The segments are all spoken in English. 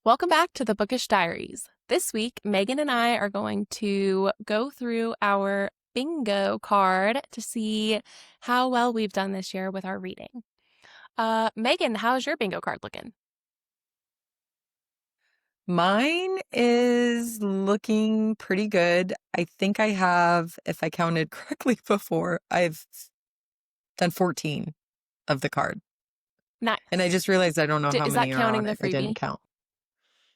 Welcome back to the Bookish Diaries. This week, Megan and I are going to go through our bingo card to see how well we've done this year with our reading. Megan, how's your bingo card looking? Mine is looking pretty good. I think I have, if I counted correctly before, I've done 14 of the card. Nice. And I just realized I don't know how Is that many are counting on the it. I didn't freebie? count.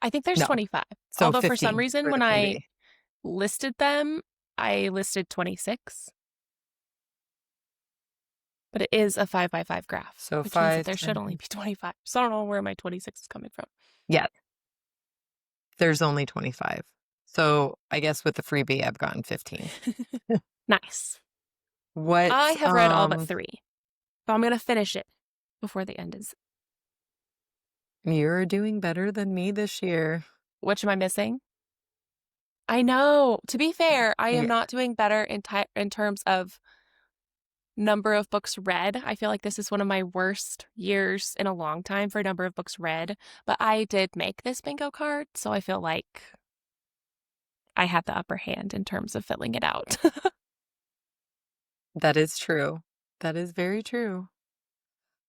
I think there's No. 25. So Although for some 15 reason, for when the I freebie. listed them, I listed 26. But it is a 5x5 graph, So which means that 5, there should 10. only be 25. So I don't know where my 26 is coming from. Yeah, there's only 25. So I guess with the freebie, I've gotten 15. Nice. What, I have read all but 3. But I'm going to finish it before the end is. You're doing better than me this year. Which am I missing? I know. To be fair, I am Yeah. not doing better in terms of number of books read. I feel like this is one of my worst years in a long time for number of books read. But I did make this bingo card, so I feel like I had the upper hand in terms of filling it out. That is true. That is very true.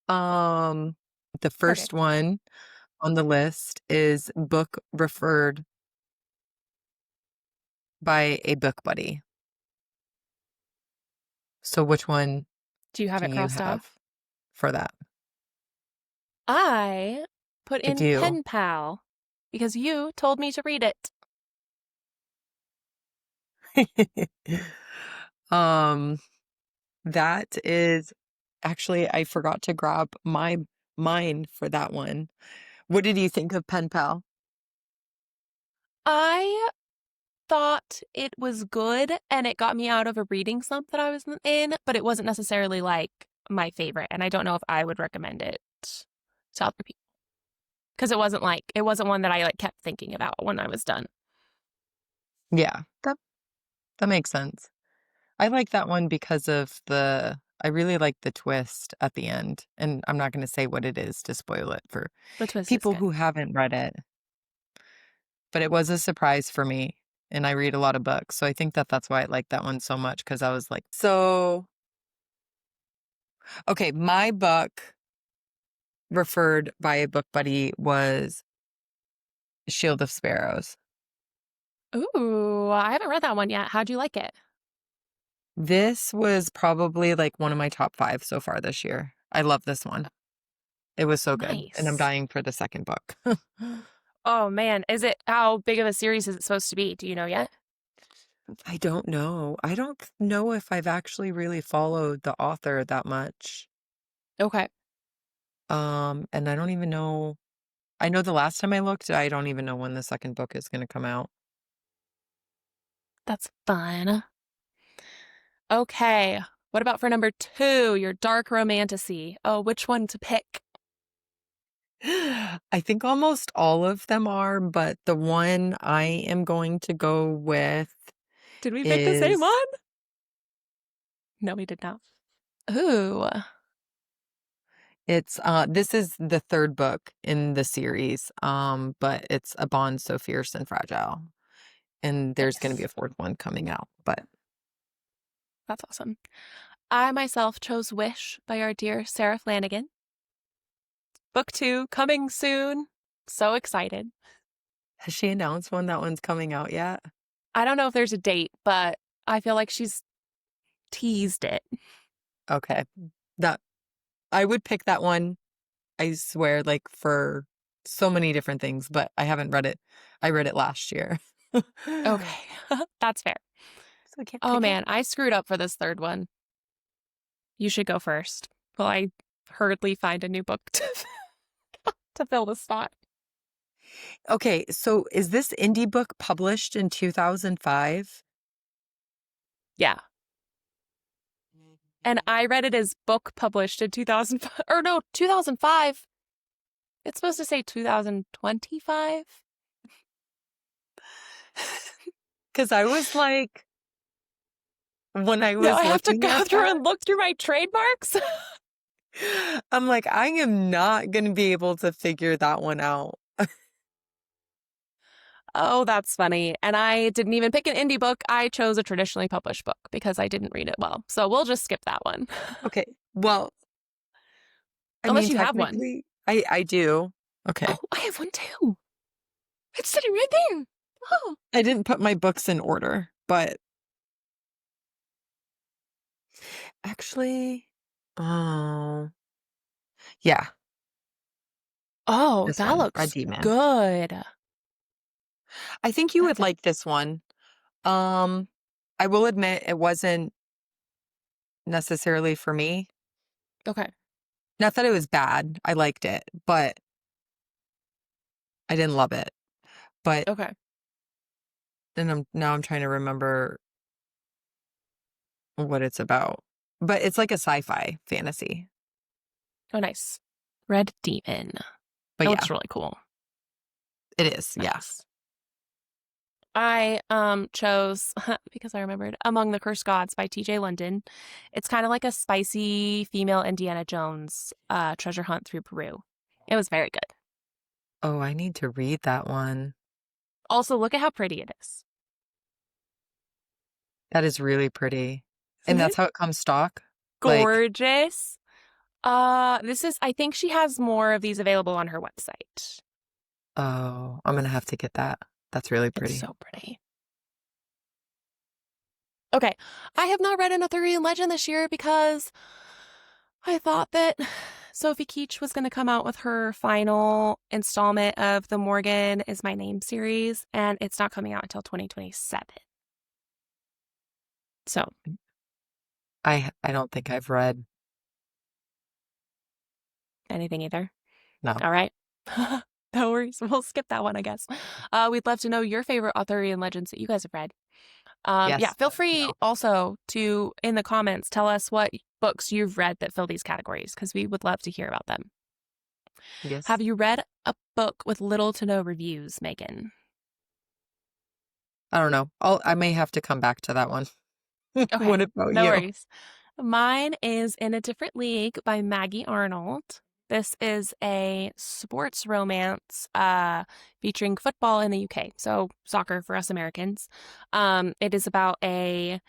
The Okay. first one on the list is book referred by a book buddy. So which one Do you have do it you crossed have off? for that? I put I in do. Pen Pal because you told me to read it. Um, that is actually I forgot to grab mine for that one. What did you think of Pen Pal? I thought it was good and it got me out of a reading slump that I was in, but it wasn't necessarily like my favorite. And I don't know if I would recommend it to other people because it wasn't one that I like kept thinking about when I was done. Yeah, that makes sense. I like that one because of I really like the twist at the end. And I'm not going to say what it is to spoil it for The twist is people good. who haven't read it, but it was a surprise for me. And I read a lot of books. So I think that's why I like that one so much because I was like, okay, my book referred by a book buddy was Shield of Sparrows. Ooh, I haven't read that one yet. How'd you like it? This was probably like one of my top 5 so far this year. I love this one. It was so good. And I'm Nice. dying for the second book. Oh man, how big of a series is it supposed to be? Do you know yet? I don't know. I don't know if I've actually really followed the author that much. Okay. And I don't even know. I know the last time I looked, I don't even know when the second book is going to come out. That's fun. Okay. What about for number 2, your dark romantasy? Oh, which one to pick? I think almost all of them are, but the one I am going to go with Did we pick the same is one? No, we did not. Ooh. this is the third book in the series, but it's A Bond So Fierce and Fragile. And there's going to be Nice. a fourth one coming out, but That's awesome. I myself chose Wish by our dear Sarah Flannigan. Book 2 coming soon. So excited. has she announced when that one's coming out yet? I don't know if there's a date, but I feel like she's teased it. Okay. That I would pick that one, I swear, like for so many different things, but I haven't read it. I read it last year. Okay. That's fair. So I can't Oh pick it. man, I screwed up for this third one. You should go first. Well, I hurriedly find a new book to fill the spot. Okay, so is this indie book published in 2005? Yeah. And I read it as book published in 2005. Or no, 2005. It's supposed to say 2025. Because I was like, when I No, was I have to looking go at through that, and look through my trademarks. I'm like, I am not going to be able to figure that one out. Oh, that's funny. And I didn't even pick an indie book. I chose a traditionally published book because I didn't read it well. So we'll just skip that one. Okay. Well, I Unless mean, you have one. technically, I do. Okay. Oh, I have one too. It's sitting right there. Oh, I didn't put my books in order, but actually, oh, yeah, oh, this that one, Red looks Demon. good. I think you would That's a like this one. Um, I will admit it wasn't necessarily for me. okay. Not that it was bad. I liked it, but I didn't love it. But Okay. then I'm trying to remember what it's about. But it's like a sci-fi fantasy. Oh, nice. Red Demon. But That yeah, looks really cool. it is. Yeah. Nice. I chose because I remembered Among the Cursed Gods by TJ Lundin. It's kind of like a spicy female Indiana Jones treasure hunt through Peru. It was very good. Oh, I need to read that one. Also, look at how pretty it is. That is really pretty. And Isn't that's it how it comes stock? Like, gorgeous? This is I think she has more of these available on her website. oh, I'm gonna have to get that. That's really It's pretty. so pretty. Okay, I have not read an Arthurian legend this year because I thought that Sophie Keach was going to come out with her final installment of the Morgan is My Name series, and it's not coming out until 2027. So, I don't think I've read. anything either. No. All right. No worries. We'll skip that one, I guess. We'd love to know your favorite Arthurian legends that you guys have read. Yeah, Yes. feel Let me free know. also to, in the comments, tell us what books you've read that fill these categories because we would love to hear about them. Yes. Have you read a book with little to no reviews, Megan? I don't know. I may have to come back to that one. Okay, What about no you? worries. Mine is In a Different League by Maggie Arnold. This is a sports romance featuring football in the UK, so soccer for us Americans. It is about a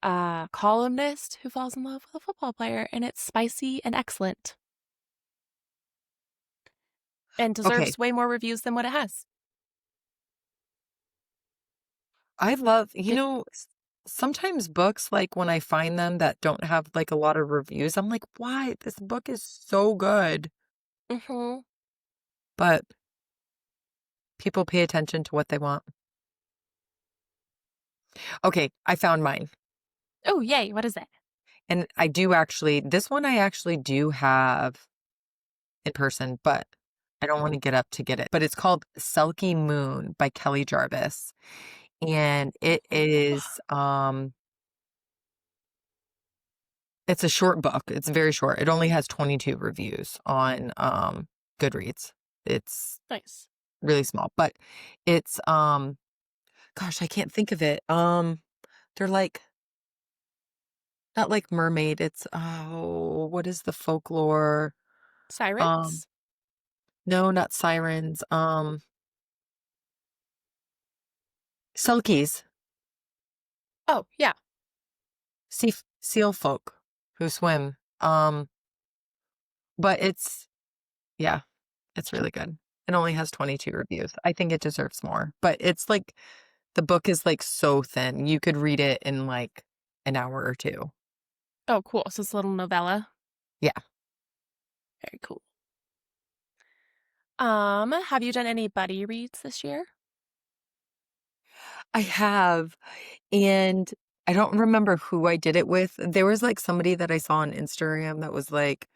columnist who falls in love with a football player, and it's spicy and excellent and Okay. deserves way more reviews than what it has. I love, Did, sometimes books, like when I find them that don't have like a lot of reviews, I'm like, why? This book is so good. mm-hmm. But people pay attention to what they want. Okay, I found mine. Oh, yay. What is it? And this one I actually do have in person, but I don't want to get up to get it. But it's called Selkie Moon by Kelly Jarvis. And it's a short book. It's very short. It only has 22 reviews on Goodreads. It's Nice. really small, but it's gosh, I can't think of it. They're like not like mermaid. It's what is the folklore? Um, Sirens? no, not sirens. Selkies, Oh, yeah. seal folk who swim. But yeah, it's really good. It only has 22 reviews. I think it deserves more, but it's like the book is like so thin. You could read it in like an hour or two. Oh, cool. So it's a little novella. Yeah, Very cool. Have you done any buddy reads this year? I have. And I don't remember who I did it with. There was like somebody that I saw on Instagram that was like,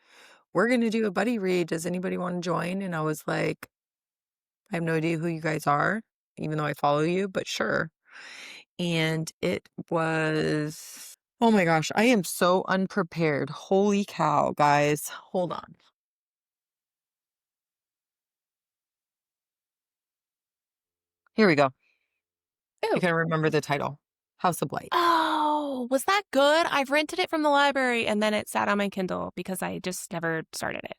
we're going to do a buddy read. Does anybody want to join? And I was like, I have no idea who you guys are, even though I follow you, but sure. And it was, oh my gosh, I am so unprepared. Holy cow, guys. Hold on. Here we go. I Oh. can remember the title. House of Blight. Oh, was that good? I've rented it from the library and then it sat on my Kindle because I just never started it.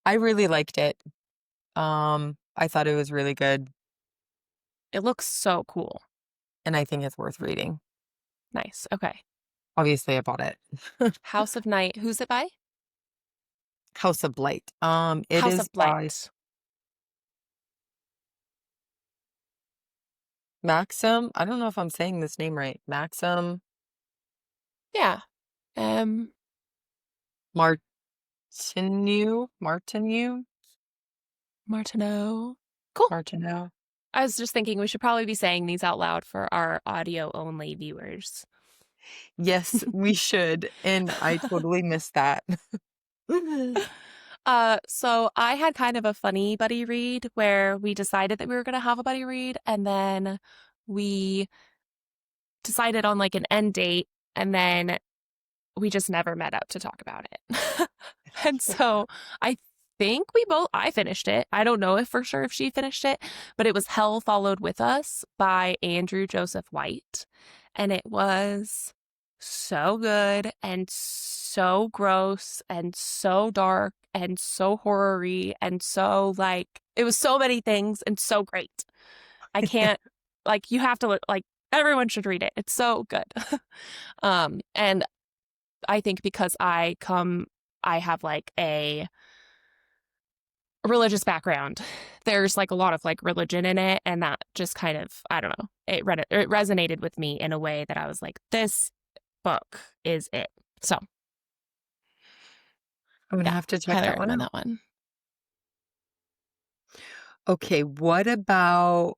I really liked it. I thought it was really good. It looks so cool. and I think it's worth reading. Nice. Okay. Obviously, I bought it. House of Night. Who's it by? House of Blight. It House is of by Blight. Maxim. I don't know if I'm saying this name right. Maxim Yeah. Um, Martineau. Martineau. Cool. Martineau. I was just thinking we should probably be saying these out loud for our audio only viewers. Yes, we should. And I totally missed that. So I had kind of a funny buddy read where we decided that we were going to have a buddy read, and then we decided on like an end date, and then we just never met up to talk about it. And so I think I finished it. I don't know if for sure if she finished it, but it was Hell Followed With Us by Andrew Joseph White. And it was so good and so gross and so dark and so horror-y and so like, it was so many things and so great. I can't, like, you have to look, like, everyone should read it. It's so good. And I think because I have like a religious background. There's like a lot of like religion in it, and that just kind of, I don't know, it resonated with me in a way that I was like, this book is it. So I'm gonna yeah, have to check highly that one recommend out. that one. Okay, what about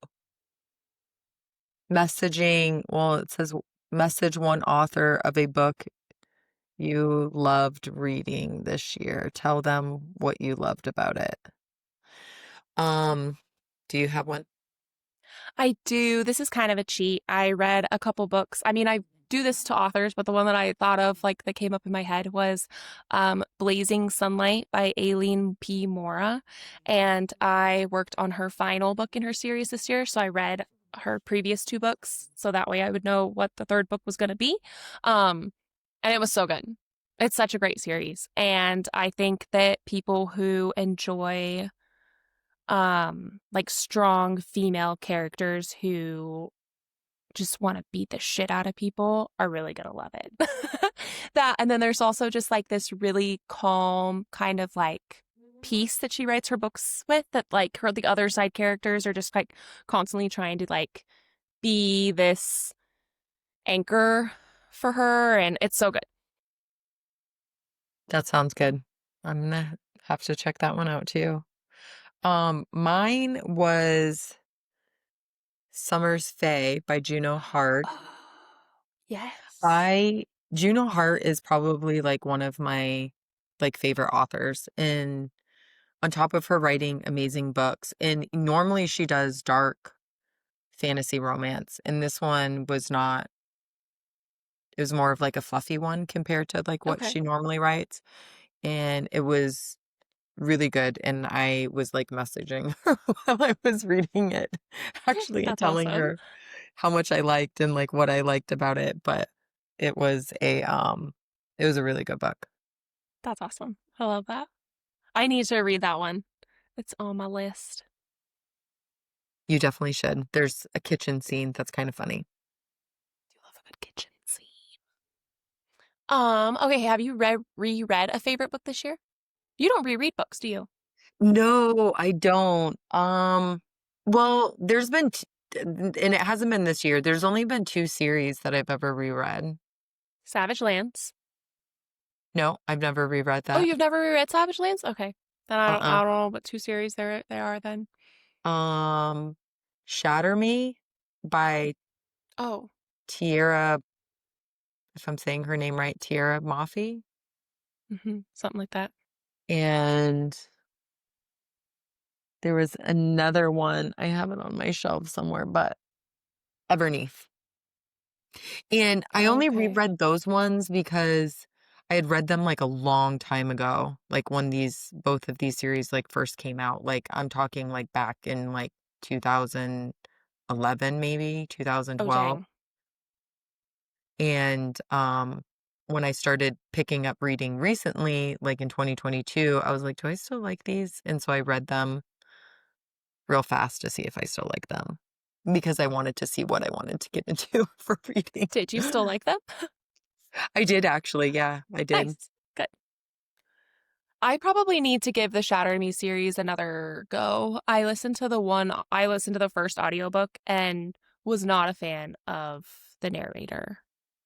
messaging? Well, it says message one author of a book you loved reading this year. Tell them what you loved about it. Um, do you have one? I do. This is kind of a cheat. I read a couple books. I mean, I do this to authors, but the one that I thought of, like that came up in my head, was Blazing Sunlight by Aline P. Mora. And I worked on her final book in her series this year. So I read her previous two books. So that way I would know what the third book was going to be. And it was so good. It's such a great series. And I think that people who enjoy like strong female characters who just want to beat the shit out of people are really gonna love it. That, and then there's also just like this really calm kind of like piece that she writes her books with, that like the other side characters are just like constantly trying to like be this anchor for her, and it's so good. That sounds good. I'm gonna have to check that one out too. Mine was Summer's Fae by Juno Hart. Yes. I Juno Hart is probably like one of my like favorite authors, and on top of her writing amazing books, and normally she does dark fantasy romance, and this one was not. It was more of like a fluffy one compared to like what Okay. she normally writes, and it was really good, and I was like messaging her while I was reading it, actually, and That's telling awesome. her how much I liked and like what I liked about it, but it was it was a really good book. That's awesome. I love that. I need to read that one. It's on my list. You definitely should. There's a kitchen scene that's kind of funny. Do love a good kitchen scene. Okay, have you reread a favorite book this year? You don't reread books, do you? No, I don't. Well, there's been and it hasn't been this year. There's only been two series that I've ever reread. Savage Lands. No, I've never reread Oh, that. you've never reread Savage Lands? Okay. Then Uh-uh. I don't know what two series they are then. Um, Shatter Me by Oh. Tierra, if I'm saying her name right, Tierra Mafi. Something like that. And there was another one. I have it on my shelf somewhere, but Everneath. And I only Okay. reread those ones because I had read them like a long time ago, like when both of these series like first came out. Like I'm talking like back in like 2011, maybe Oh 2012. dang. And when I started picking up reading recently, like in 2022, I was like, do I still like these? And so I read them real fast to see if I still like them. because I wanted to see what I wanted to get into for reading. Did you still like them? I did actually, yeah, I did. Nice. Good. I probably need to give the Shatter Me series another go. I listened to the first audiobook and was not a fan of the narrator.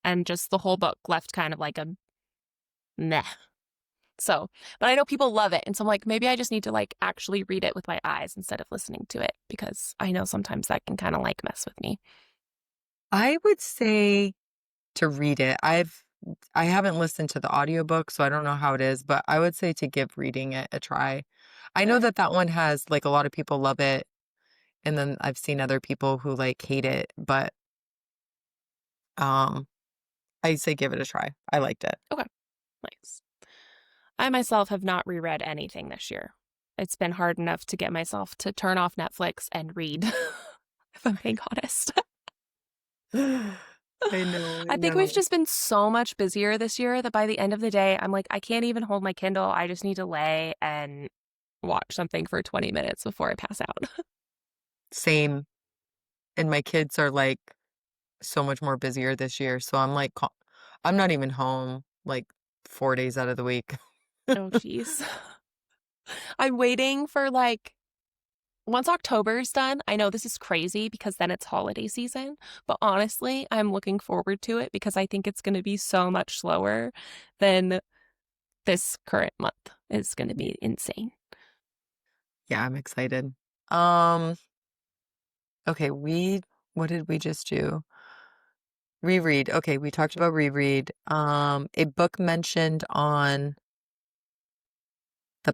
And just the whole book left kind of like a meh. So, but I know people love it. And so I'm like, maybe I just need to like actually read it with my eyes instead of listening to it because I know sometimes that can kind of like mess with me. I would say to read it. I haven't listened to the audiobook, so I don't know how it is, but I would say to give reading it a try. I know Okay. that that one has like a lot of people love it, and then I've seen other people who like hate it, but um I say give it a try. I liked it. Okay. Nice. I myself have not reread anything this year. It's been hard enough to get myself to turn off Netflix and read, if I'm being honest. I know, I I think we've know. just been so much busier this year that by the end of the day, I'm like, I can't even hold my Kindle. I just need to lay and watch something for 20 minutes before I pass out. Same. And my kids are like so much more busier this year, so I'm like I'm not even home like 4 days out of the week. Oh, geez. I'm waiting for like once October's done, I know this is crazy because then it's holiday season, but honestly, I'm looking forward to it because I think it's going to be so much slower than this current month. It's going to be insane. Yeah, I'm excited. Um, okay, what did we just do? Reread. Okay, we talked about reread. A book mentioned on the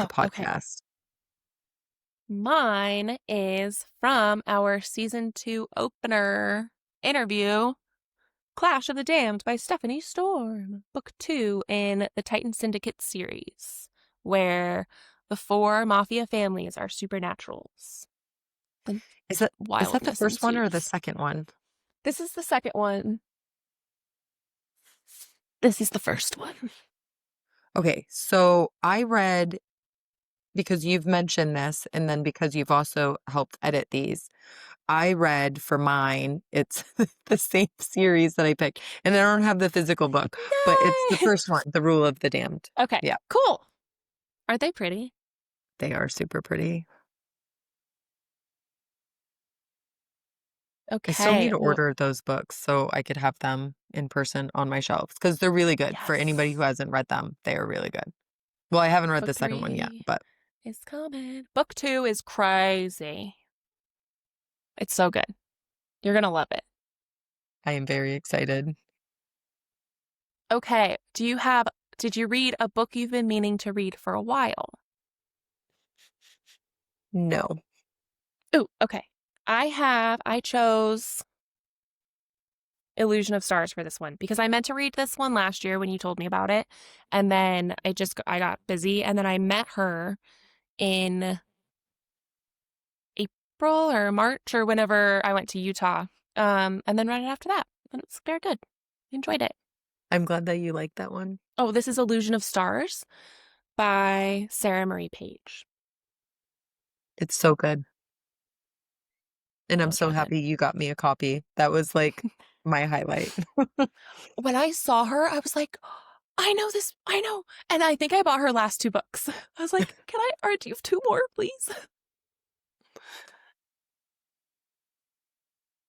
the Oh, okay. podcast. Mine is from our season 2 opener interview, Clash of the Damned by Stephanie Storm, book 2 in the Titan Syndicate series, where the 4 mafia families are supernaturals. The Is that the wildness first one or the ensues. second one? This is the second one. This is the first one. Okay, so I read because you've mentioned this, and then because you've also helped edit these. I read for mine, it's the same series that I picked, and I don't have the physical book, but it's the No. first one, The Rule of the Damned. Okay, Yeah, cool. Aren't they pretty? they are super pretty. I still need Okay. to Well, order those books so I could have them in person on my shelves because they're really good. For anybody who yes. hasn't read them, they are really good. Well, I haven't read Book the second one yet, 3 but is coming. Book 2 is crazy. It's so good. You're going to love it. I am very excited. Okay. Did you read a book you've been meaning to read for a while? No. Ooh, okay. I chose Illusion of Stars for this one because I meant to read this one last year when you told me about it. And then I got busy and then I met her in April or March or whenever I went to Utah. And then right after that. And it was very good. Enjoyed it. I'm glad that you like that one. Oh, this is Illusion of Stars by Sarah Marie Page. It's so good. And I'm So so good. happy you got me a copy. That was like my highlight. When I saw her, I was like, I know this. I know. And I think I bought her last 2 books. I was like, can I, or do you have 2 more, please?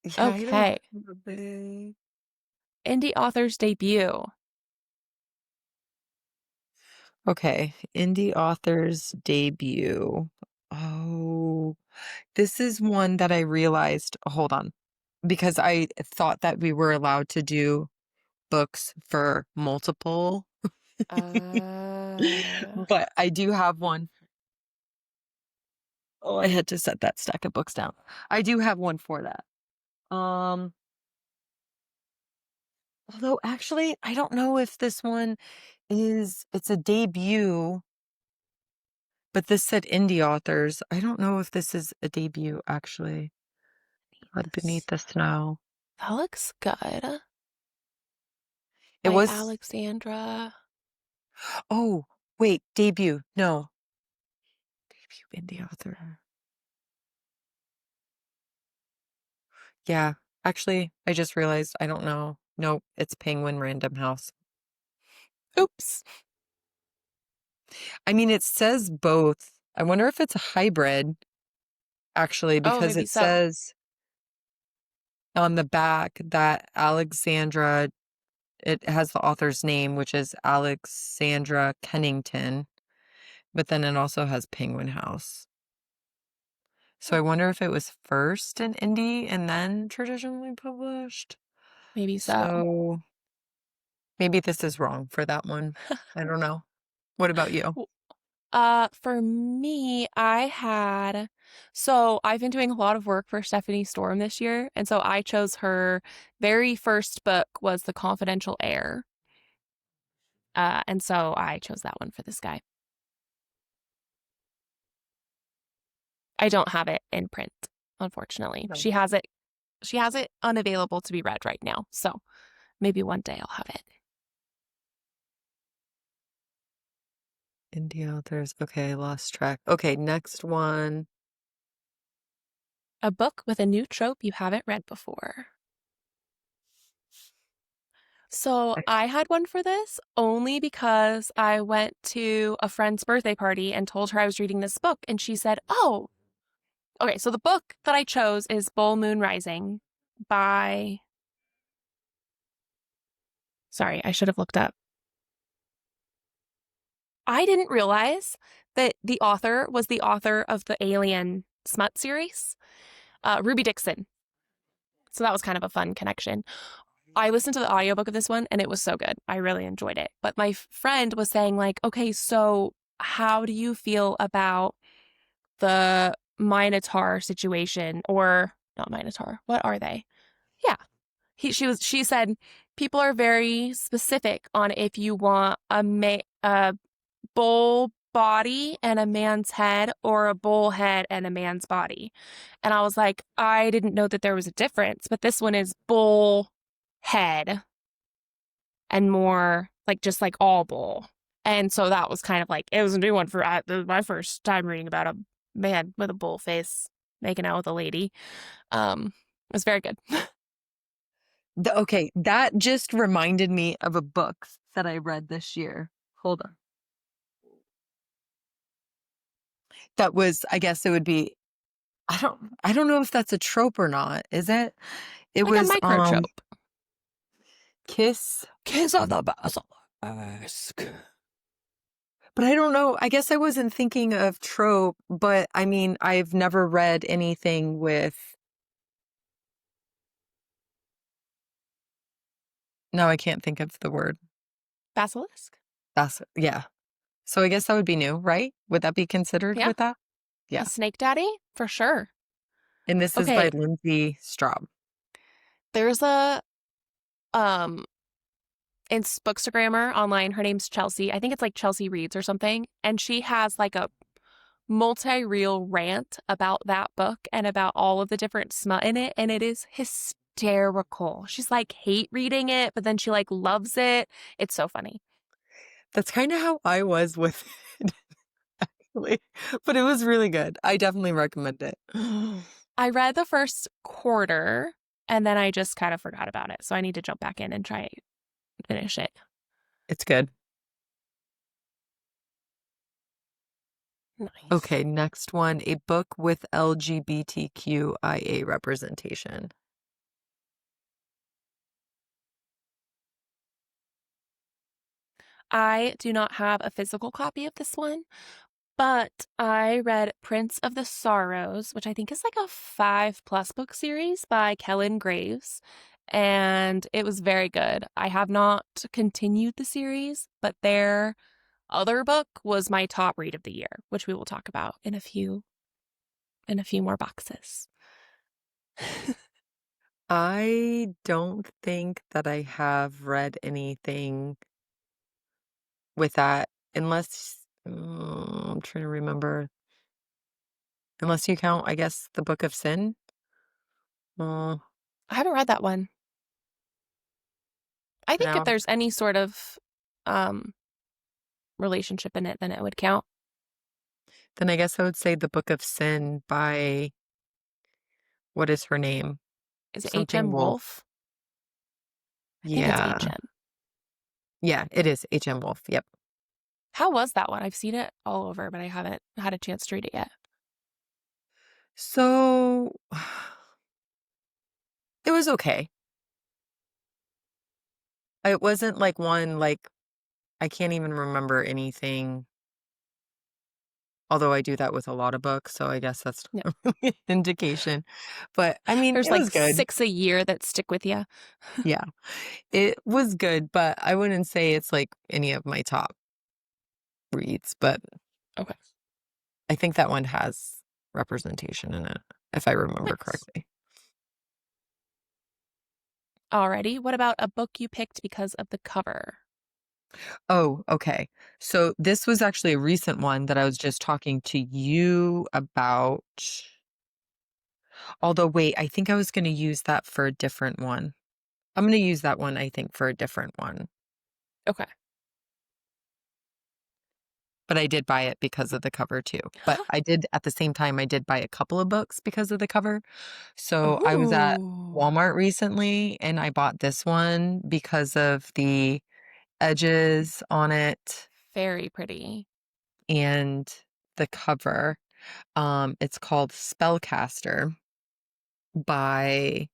Yeah, I don't Okay. have a Indie author's debut. Okay, indie author's debut. Oh, this is one that I realized, hold on, because I thought that we were allowed to do books for multiple, Uh, but I do have one. Oh, I had to set that stack of books down. I do have one for that. Um, Although actually, I don't know if this one it's a debut, but this said indie authors. I don't know if this is a debut actually. Beneath the Snow. that looks good. It By was, Alexandra. oh, wait, debut. No, debut indie author. Yeah. Actually, I just realized I don't know. Nope, it's Penguin Random House. Oops. I mean, it says both. I wonder if it's a hybrid, actually, Oh, because maybe it so. says on the back that Alexandra, it has the author's name, which is Alexandra Kennington, but then it also has Penguin House. So Hmm, I wonder if it was first an indie and then traditionally published. maybe so. So maybe this is wrong for that one. I don't know. What about you? For me, so I've been doing a lot of work for Stephanie Storm this year, and so I chose her very first book was The Confidential Heir. And so I chose that one for this guy. I don't have it in print, unfortunately. No. She has it unavailable to be read right now. So maybe one day I'll have it. Indie authors. Okay, lost track. Okay, next one. A book with a new trope you haven't read before. So I had one for this only because I went to a friend's birthday party and told her I was reading this book, and she said, "Oh, okay." So the book that I chose is Bull Moon Rising by. Sorry, I should have looked up. I didn't realize that the author was the author of the Alien Smut series, Ruby Dixon. So that was kind of a fun connection. I listened to the audiobook of this one and it was so good. I really enjoyed it. But my friend was saying, like, okay, so how do you feel about the Minotaur situation? Or not Minotaur. What are they? Yeah. She said people are very specific on if you want a bull body and a man's head or a bull head and a man's body. And I was like, I didn't know that there was a difference, but this one is bull head and more like just like all bull. And so that was kind of like, it was a new one for my first time reading about a man with a bull face making out with a lady. It was very good. Okay, that just reminded me of a book that I read this year. Hold on. That was, I guess it would be, I don't know if that's a trope or not, is it? It Like a was microtrope. Kiss of the Basilisk. But I don't know. I guess I wasn't thinking of trope, but I mean, I've never read anything with. No, I can't think of the word. Basilisk? Yeah. So I guess that would be new, right? Would that be considered Yeah. with that? A Yeah. snake daddy? For sure. And this is by Okay. Lindsay Straub. There's a um in Bookstagrammer online. Her name's Chelsea. I think it's like Chelsea Reads or something. And she has like a multi-reel rant about that book and about all of the different smut in it. And it is hysterical. She's like hate reading it, but then she like loves it. It's so funny. That's kind of how I was with it, actually. But it was really good. I definitely recommend it. I read the first quarter and then I just kind of forgot about it. So I need to jump back in and try and finish it. It's good. Nice. Okay, next one. A book with LGBTQIA representation. I do not have a physical copy of this one, but I read Prince of the Sorrows, which I think is like a 5+ book series by Kellen Graves, and it was very good. I have not continued the series, but their other book was my top read of the year, which we will talk about in a few more boxes. I don't think that I have read anything with that, unless I'm trying to remember. Unless you count, I guess, the Book of Sin. Uh, I haven't read that one. I think if now, there's any sort of um relationship in it, then it would count. then I guess I would say the Book of Sin by what is her name? Is it Something H.M. Wolf. Wolf? I think it's Yeah. H.M. Yeah, it is H.M. Wolf. Yep. How was that one? I've seen it all over, but I haven't had a chance to read it yet. So it was okay. It wasn't like one like I can't even remember anything, although I do that with a lot of books, so I guess that's Yeah. not really an indication. But I mean, There's it was like good. 6 a year that stick with you. Yeah. It was good, but I wouldn't say it's like any of my top reads, but Okay. I think that one has representation in it, if I remember Nice. correctly. Alrighty. What about a book you picked because of the cover? Oh, okay. So this was actually a recent one that I was just talking to you about. Although, wait, I think I was going to use that for a different one. I'm going to use that one, I think, for a different one. Okay. But I did buy it because of the cover too. But I did, at the same time, I did buy a couple of books because of the cover. So I was at Ooh. Walmart recently and I bought this one because of the edges on it Very pretty. and the cover. It's called Spellcaster by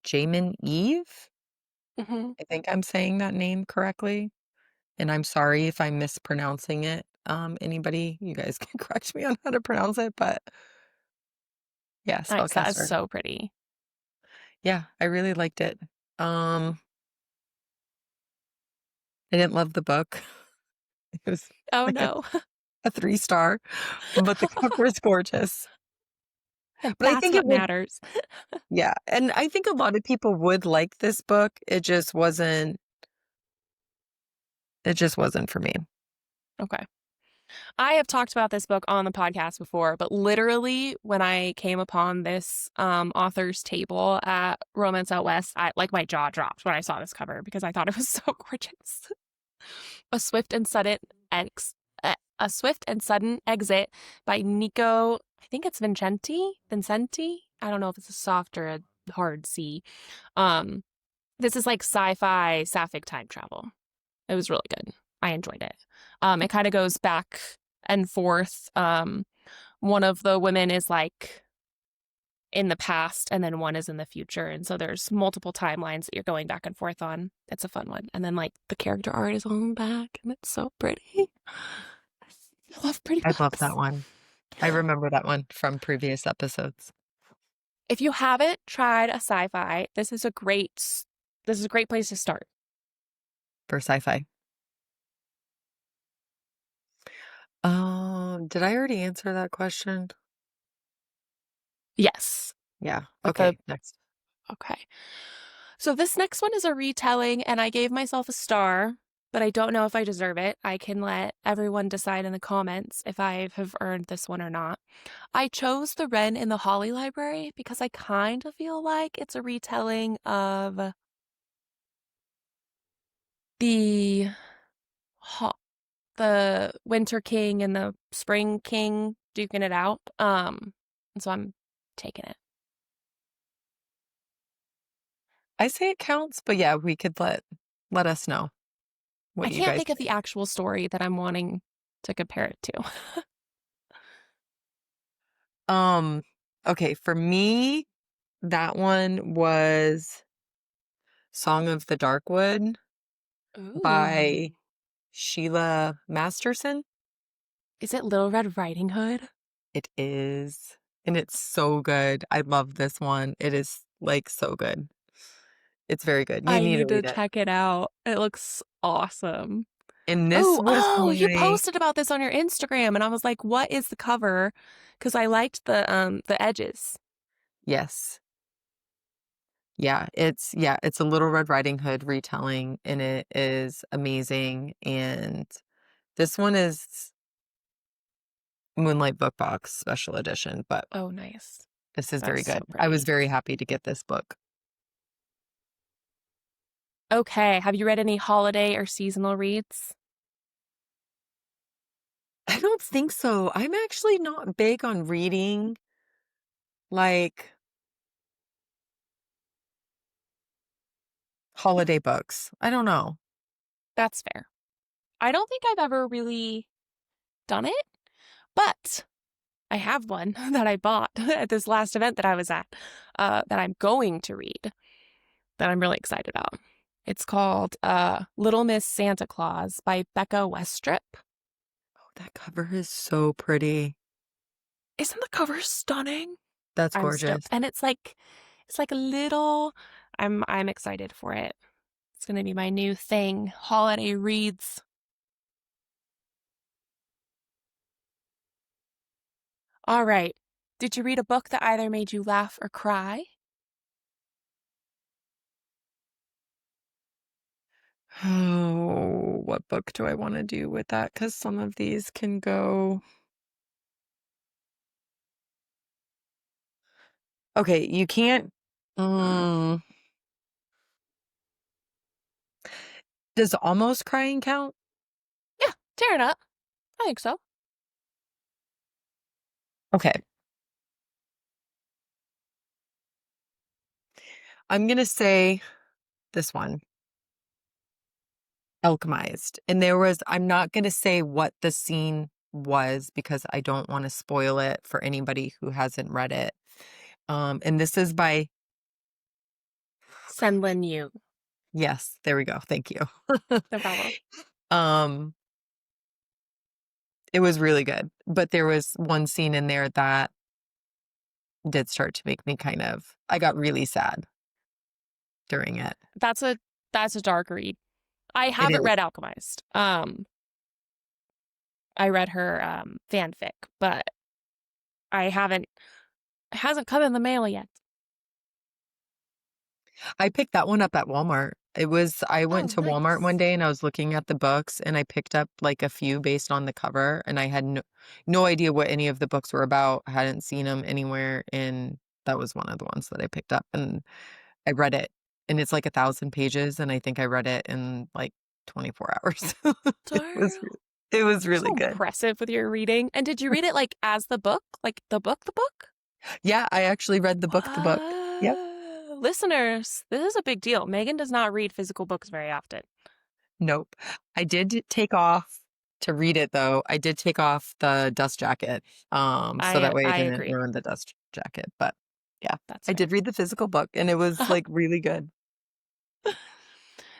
Jamin Eve. Hmm. I think I'm saying that name correctly. And I'm sorry if I'm mispronouncing it. Anybody, you guys can correct me on how to pronounce it, but yeah, Nice. That is Spellcaster. so pretty. Yeah, I really liked it. Um, I didn't love the book. It was Oh like no. a 3 star, but the cover is gorgeous. And But I that's think it what would, matters. yeah. And I think a lot of people would like this book. It just wasn't for me. Okay. I have talked about this book on the podcast before, but literally when I came upon this author's table at Romance Out West, my jaw dropped when I saw this cover because I thought it was so gorgeous. A swift and sudden ex a swift and sudden exit by Nico. I think it's Vincenti. I don't know if it's a soft or a hard C. Um, this is like sci-fi sapphic time travel. It was really good. I enjoyed it. It kind of goes back and forth. One of the women is like in the past and then one is in the future. And so there's multiple timelines that you're going back and forth on. It's a fun one. And then like the character art is on the back and it's so pretty. I love pretty I love that books. one. I remember that one from previous episodes If you haven't tried a sci-fi, this is a great place to start. for sci-fi. Did I already answer that question? Yes. Yeah. With the Okay, next. Okay. So this next one is a retelling, and I gave myself a star, but I don't know if I deserve it. I can let everyone decide in the comments if I have earned this one or not. I chose The Wren in the Holly Library because I kind of feel like it's a retelling of the the Winter King and the Spring King duking it out. And so I'm taking it. I say it counts, but yeah, we could let us know I what you can't guys think of the think. actual story that I'm wanting to compare it to. Um, okay, for me, that one was Song of the Darkwood by Ooh. Sheila Masterson. Is it Little Red Riding Hood? It is, and it's so good. I love this one. It is like so good. It's very good. You I need to need to read it. check it out. It looks awesome. And this Oh, was oh, you my, posted about this on your Instagram and I was like, "What is the cover?" Cuz I liked the edges. yes. Yeah, it's a Little Red Riding Hood retelling and it is amazing. And this one is Moonlight Book Box special edition, but Oh, nice. this is That's very so good. I was pretty. very happy to get this book. Okay, have you read any holiday or seasonal reads? I don't think so. I'm actually not big on reading like Holiday books. I don't know. That's fair. I don't think I've ever really done it, but I have one that I bought at this last event that I was at that I'm going to read that I'm really excited about. It's called Little Miss Santa Claus by Becca Westrip. Oh, that cover is so pretty. Isn't the cover stunning? That's I'm gorgeous. stoked. And it's like a little I'm excited for it. It's gonna be my new thing. Holiday reads. All right. Did you read a book that either made you laugh or cry? Oh, what book do I want to do with that? Because some of these can go. Okay, you can't. Mm, does almost crying count? Yeah, tear it up. I think so. Okay, I'm gonna say this one, Alchemized. And I'm not gonna say what the scene was because I don't want to spoil it for anybody who hasn't read it. And this is by, Senlin Yu. yes, there we go. Thank you. No problem. Um, it was really good, but there was one scene in there that did start to make me I got really sad during it. That's a dark read. I It haven't is. read Alchemized. I read her fanfic, but I haven't it hasn't come in the mail yet. I picked that one up at Walmart. I Oh, went to Walmart one nice. day and I was looking at the books and I picked up like a few based on the cover and I had no idea what any of the books were about. I hadn't seen them anywhere and that was one of the ones that I picked up and I read it and it's like 1,000 pages and I think I read it in like 24 hours. It was Darn. it was You're so really good. impressive with your reading. And did you read it like as the book? Like the book, the book? Yeah, I actually read the book. Yep. What? Listeners, this is a big deal. Megan does not read physical books very often. Nope. I did take off to read it though. I did take off the dust jacket. So that way I I didn't agree. ruin the dust jacket. But yeah, That's I fair. did read the physical book and it was like really good.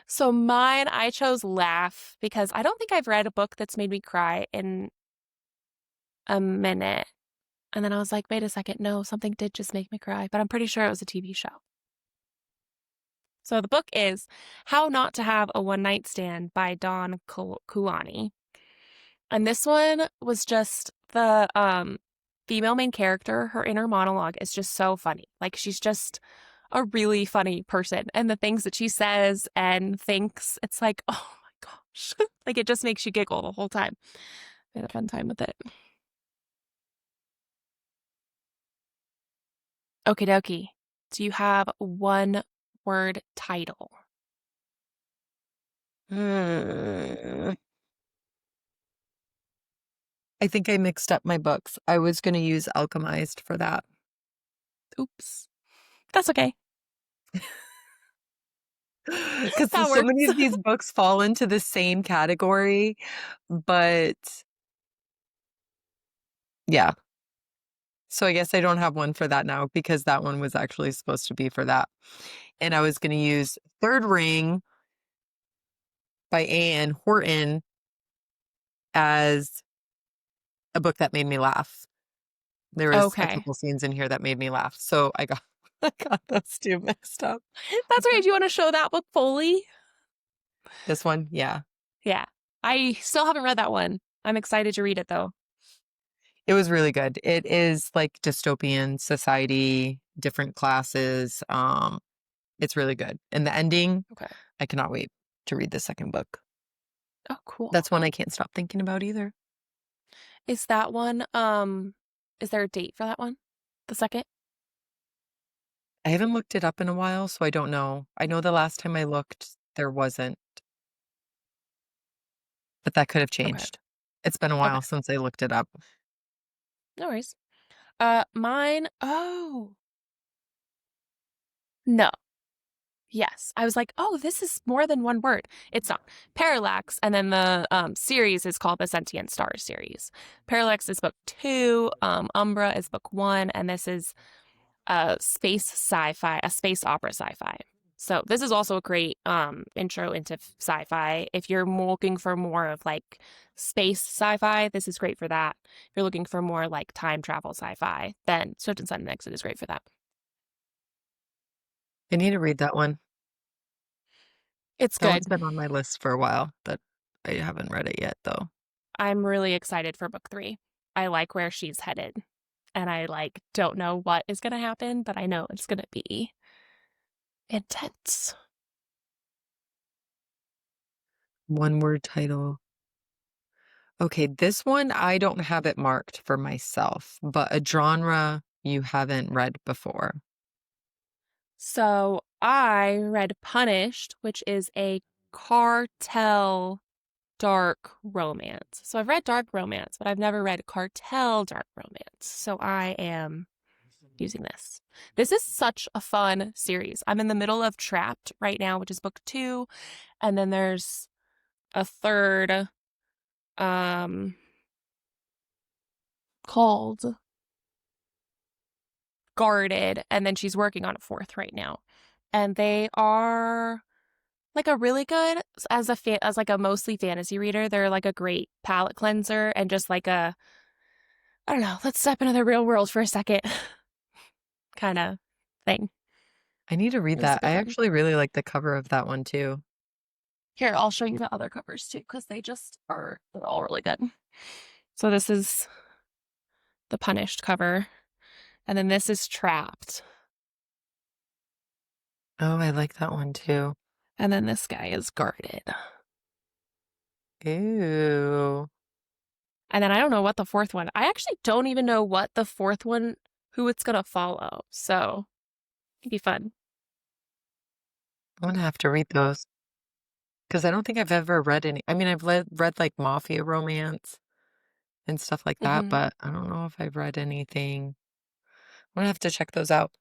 So mine, I chose Laugh because I don't think I've read a book that's made me cry in a minute. And then I was like, wait a second, no, something did just make me cry, but I'm pretty sure it was a TV show. So the book is How Not to Have a One Night Stand by Dawn Kulani. And this one was just the female main character, her inner monologue is just so funny. Like she's just a really funny person. And the things that she says and thinks, it's like, oh my gosh. Like it just makes you giggle the whole time. I had a fun time with it. Okie dokie. Do you have one word title? Hmm. I think I mixed up my books. I was going to use Alchemized for that. Oops. That's okay. Because That so many works. of these books fall into the same category, but yeah. So I guess I don't have one for that now because that one was actually supposed to be for that. And I was going to use Third Ring by A.N. Horton as a book that made me laugh. There was a Okay. couple scenes in here that made me laugh. So I got I got those two mixed up. That's right. Do you want to show that book fully? This one, yeah. Yeah. I still haven't read that one. I'm excited to read it though. It was really good. It is like dystopian society, different classes. It's really good. And the ending, Okay. I cannot wait to read the second book. Oh, cool. That's one I can't stop thinking about either. Is that one, is there a date for that one? The second? I haven't looked it up in a while, so I don't know. I know the last time I looked, there wasn't, but that could have Okay. changed. It's been a Okay. while since I looked it up. No worries. Mine, oh, no. Yes. I was like, oh, this is more than one word. It's not. Parallax, and then the series is called the Sentient Stars series. Parallax is book two, Umbra is book one, and this is a space sci-fi, a space opera sci-fi. So this is also a great intro into sci-fi. If you're looking for more of like space sci-fi, this is great for that. If you're looking for more like time travel sci-fi, then Swift and Sudden Exit is great for that. I need to read that one. It's That one's good. been on my list for a while, but I haven't read it yet, though. I'm really excited for book three. I like where she's headed. And I like don't know what is gonna happen, but I know it's gonna be intense. One word title. Okay, this one I don't have it marked for myself, but a genre you haven't read before. So I read Punished, which is a cartel dark romance. So I've read dark romance, but I've never read cartel dark romance. So I am using this. This is such a fun series. I'm in the middle of Trapped right now, which is book two, and then there's a third called Guarded, and then she's working on a fourth right now. And they are like a really good as like a mostly fantasy reader. They're like a great palate cleanser and just like a I don't know, let's step into the real world for a second kind of thing. I need to read It's that. super I fun. actually really like the cover of that one too. Here, I'll show you the other covers too, because they're all really good. So this is the Punished cover, and then this is Trapped, Oh, I like that one too. and then this guy is Guarded. Ew. And then I don't know what the fourth one. I actually don't even know what the fourth one, who it's gonna follow. So it'd be fun. I'm gonna have to read those because I don't think I've ever read any. I mean, I've read like mafia romance and stuff like that, Hmm. but I don't know if I've read anything. I'm gonna have to check those out.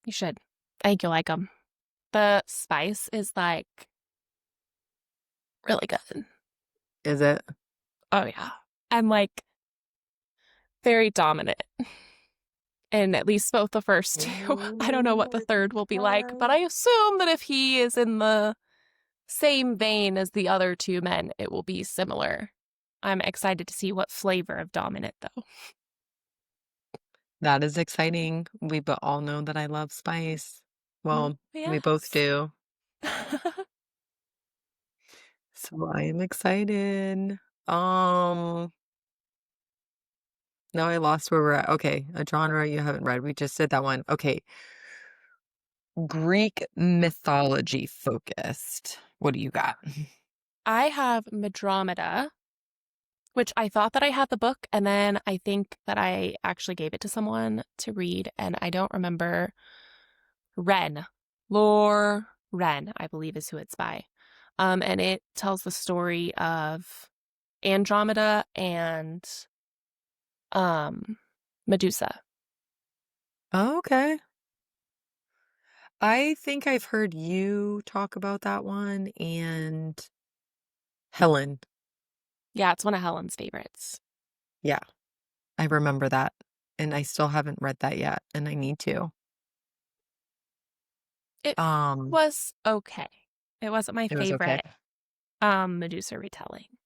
You should. I think you'll like them. The spice is like really good. Is it? Oh yeah. I'm like very dominant in at least both the first two. I don't know Oh what the my third will be like, but God. I assume that if he is in the same vein as the other two men, it will be similar. I'm excited to see what flavor of dominant though. That is exciting. We but all know that I love spice. Mm, Well, we both yes. do. So I am excited. Um, now I lost where we're at. Okay, a genre you haven't read. We just did that one. Okay. Greek mythology focused. What do you got? I have Madromeda, which I thought that I had the book, and then I think that I actually gave it to someone to read, and I don't remember. Ren. Lore Ren, I believe is who it's by. And it tells the story of Andromeda and um Medusa. Okay. I think I've heard you talk about that one and Helen. Yeah, it's one of Helen's favorites. Yeah, I remember that. And I still haven't read that yet, and I need to. It Um, was okay. It wasn't my it was okay. favorite Medusa retelling.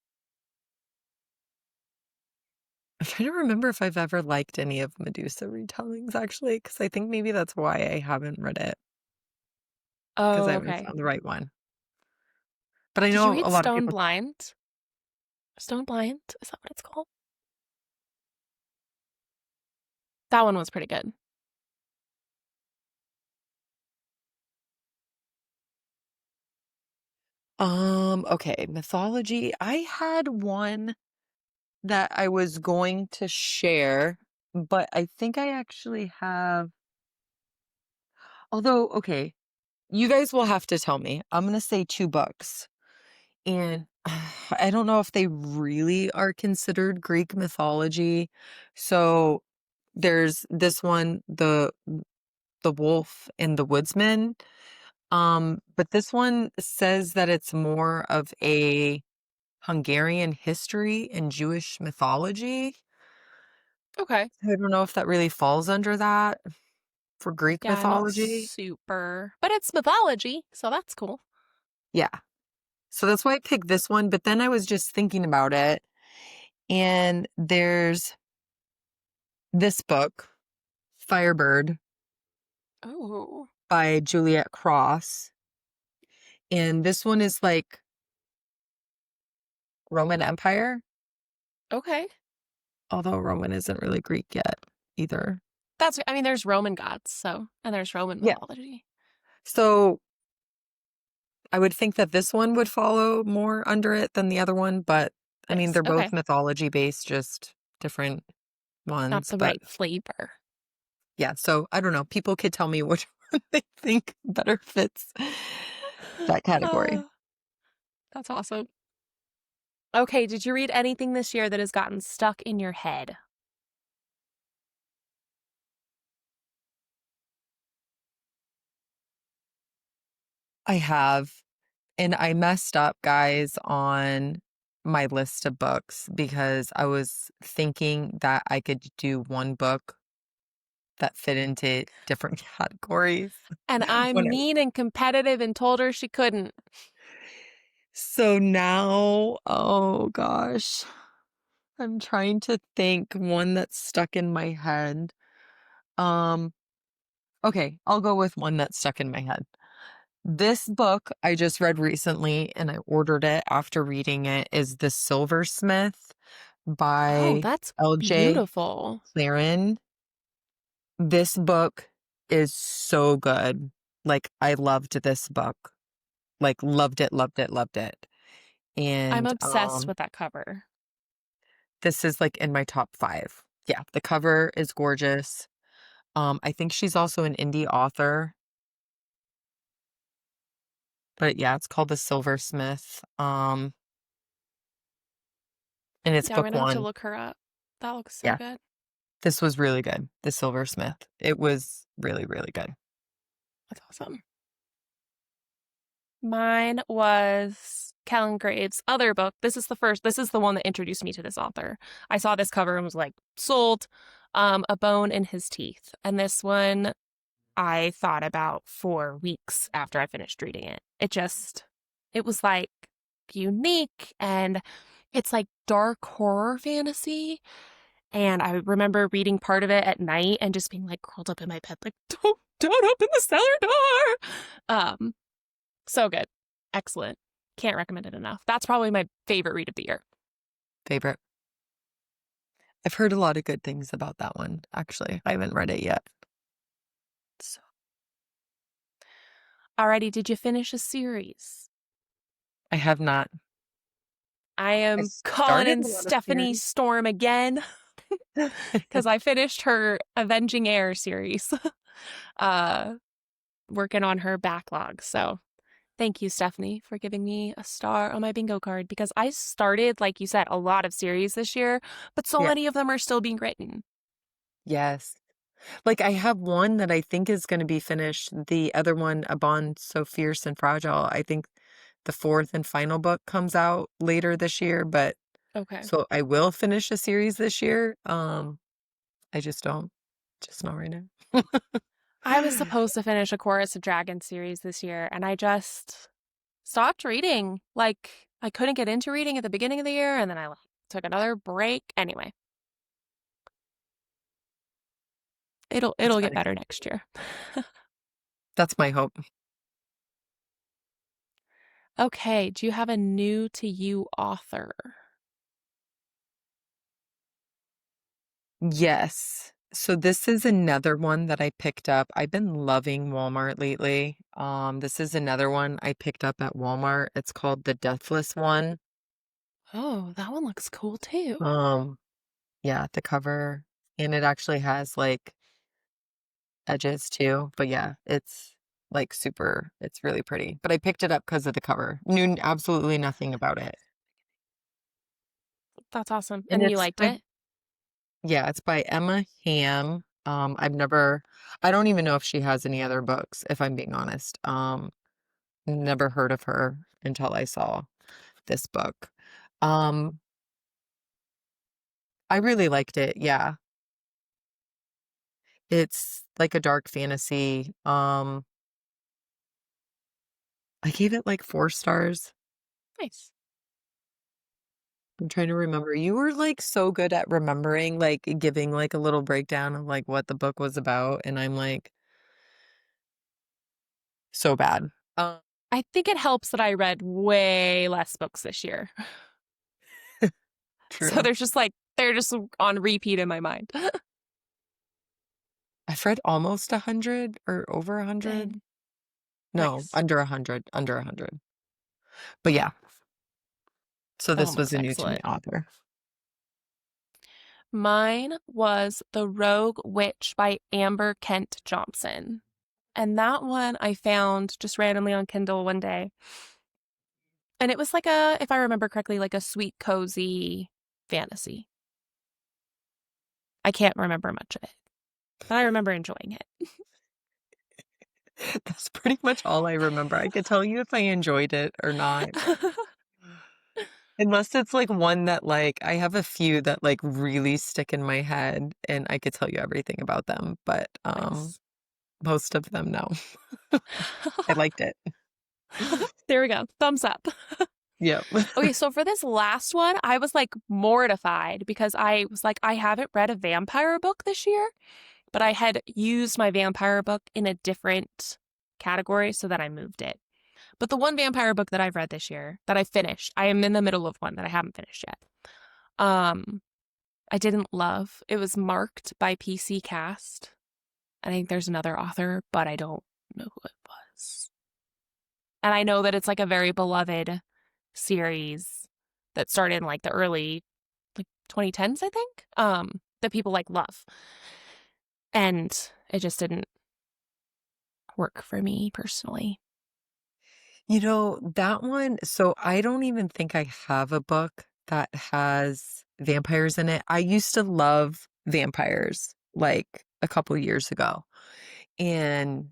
I'm trying to remember if I've ever liked any of Medusa retellings, actually, because I think maybe that's why I haven't read it, because I Oh, haven't okay. found the right one. But I Did you know read a lot of Stone people. Blind? Stone Blind? Is that what it's called? That one was pretty good. Okay, mythology. I had one that I was going to share, but I think I actually have. Although, okay, you guys will have to tell me. I'm gonna say two books, and I don't know if they really are considered Greek mythology. So there's this one, the Wolf and the Woodsman. But this one says that it's more of a Hungarian history and Jewish mythology. Okay. I don't know if that really falls under that for Greek Yeah, I'm not mythology. super, but it's mythology, so that's cool. Yeah. So that's why I picked this one. But then I was just thinking about it, and there's this book, Firebird Oh, by Juliet Cross. And this one is like Roman Empire, okay. although Roman isn't really Greek yet either. I mean, there's Roman gods, so, and there's Roman Yeah. mythology. So I would think that this one would follow more under it than the other one, but I mean, This, they're both okay. mythology based, just different Not ones. the But right flavor. yeah, so I don't know. People could tell me which one they think better fits that category. Uh, that's awesome. Okay, did you read anything this year that has gotten stuck in your head? I have, and I messed up, guys, on my list of books because I was thinking that I could do one book that fit into different categories. And When I'm I, mean and competitive and told her she couldn't. so now, oh gosh, I'm trying to think one that's stuck in my head. Um, okay, I'll go with one that's stuck in my head. This book I just read recently and I ordered it after reading it is The Silversmith Oh, by that's LJ beautiful. Claren. This book is so good. Like, I loved this book. Like, loved it, loved it, loved it. I'm And obsessed with that cover. this is like in my top 5. Yeah, the cover is gorgeous. I think she's also an indie author. But yeah, it's called The Silversmith. And it's Yeah, I'm book gonna have to 1. look her up. That looks so Yeah, good. this was really good. The Silversmith. It was really, really good. That's awesome. Mine was Kellen Graves' other book. This is the one that introduced me to this author. I saw this cover and was like, sold. A Bone in His Teeth. And this one I thought about for weeks after I finished reading it. It was like unique and it's like dark horror fantasy. And I remember reading part of it at night and just being like curled up in my bed, like, don't open the cellar door. So good. Excellent. Can't recommend it enough. That's probably my favorite read of the year. Favorite. I've heard a lot of good things about that one, actually. I haven't read it yet. So Alrighty, did you finish a series? I have not. I I am calling started in a lot of Stephanie series. Storm again because I finished her Avenging Heir series. uh, Working on her backlog. So thank you, Stephanie, for giving me a star on my bingo card because I started, like you said, a lot of series this year, but so Yeah. many of them are still being written. Yes. Like, I have one that I think is going to be finished. The other one, A Bond So Fierce and Fragile, I think the fourth and final book comes out later this year, but Okay. so I will finish a series this year. I just not right now. I was supposed to finish a Chorus of Dragons series this year, and I just stopped reading. Like, I couldn't get into reading at the beginning of the year, and then I like, took another break. Anyway, That's it'll get funny. better next year. That's my hope. Okay, do you have a new to you author? Yes. So this is another one that I picked up. I've been loving Walmart lately. This is another one I picked up at Walmart. It's called The Deathless One. Oh, that one looks cool too. Um, yeah, the cover, and it actually has like edges too. But yeah, it's like super, it's really pretty. But I picked it up because of the cover. Knew absolutely nothing about it. That's awesome. And And you it's liked by, it? yeah, it's by Emma Hamm. I don't even know if she has any other books, if I'm being honest. Never heard of her until I saw this book. Um, I really liked it. Yeah. It's like a dark fantasy. I gave it like 4 stars. Nice. I'm trying to remember. You were like so good at remembering, like giving like a little breakdown of like what the book was about, and I'm like so bad. Um, I think it helps that I read way less books this year. So true. there's just like, they're just on repeat in my mind. I've read almost 100 or over 100. Dang. No, Nice. under 100, under 100. But yeah, so this was Almost a new to me excellent. author. Mine was The Rogue Witch by Amber Kent Johnson. And that one I found just randomly on Kindle one day. And it was like a, if I remember correctly, like a sweet, cozy fantasy. I can't remember much of it, but I remember enjoying it. That's pretty much all I remember. I could tell you if I enjoyed it or not. Unless it's like one that like I have a few that like really stick in my head and I could tell you everything about them, but Nice. most of them no. I liked it. There we go. Thumbs up. Yep. Okay, so for this last one, I was like mortified because I was like, I haven't read a vampire book this year, but I had used my vampire book in a different category so that I moved it. But the one vampire book that I've read this year that I finished, I am in the middle of one that I haven't finished yet. I didn't love. It was marked by PC Cast. I think there's another author, but I don't know who it was. And I know that it's like a very beloved series that started in like the early like 2010s, I think. That people like love. And it just didn't work for me personally. You know, that one, so I don't even think I have a book that has vampires in it. I used to love vampires like a couple years ago, and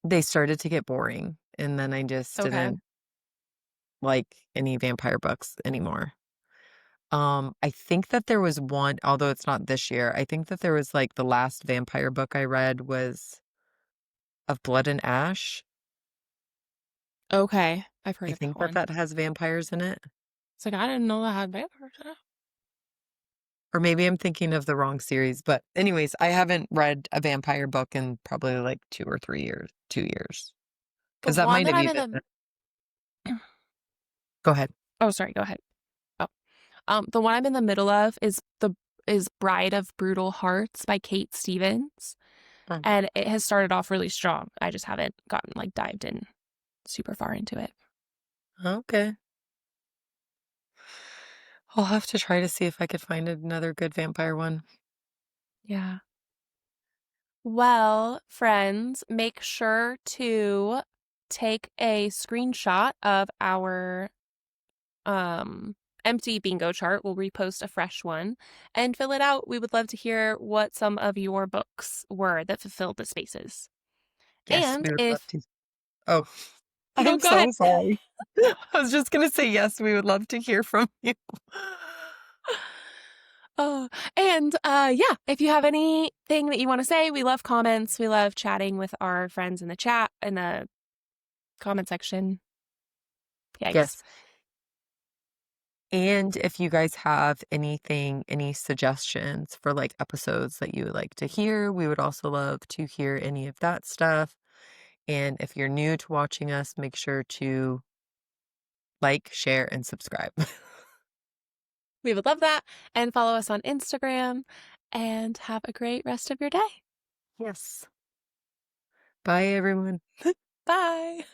they started to get boring, and then I just Okay. didn't like any vampire books anymore. I think that there was one, although it's not this year, I think that there was like the last vampire book I read was Of Blood and Ash. Okay. I've heard I of that think that one. that has vampires in it. It's like I didn't know that had vampires in it. Or maybe I'm thinking of the wrong series. But anyways, I haven't read a vampire book in probably like 2 or 3 years, 2 years. The Because that one might that have I'm in even the go ahead. Oh, sorry, go ahead. Oh. The one I'm in the middle of is Bride of Brutal Hearts by Kate Stevens. Mhm. And it has started off really strong. I just haven't gotten like dived in super far into it. Okay. I'll have to try to see if I could find another good vampire one. Yeah. Well, friends, make sure to take a screenshot of our um empty bingo chart. We'll repost a fresh one and fill it out. We would love to hear what some of your books were that fulfilled the spaces. Yes, And we would love if to. Oh, no, I'm go ahead. so sorry. I was just gonna say yes, we would love to hear from you. Oh, and yeah, if you have anything that you want to say, we love comments. We love chatting with our friends in the chat in the comment section. Yikes. Yes. And if you guys have anything, any suggestions for like episodes that you would like to hear, we would also love to hear any of that stuff. And if you're new to watching us, make sure to like, share, and subscribe. We would love that. And follow us on Instagram and have a great rest of your day. Yes. Bye, everyone. Bye.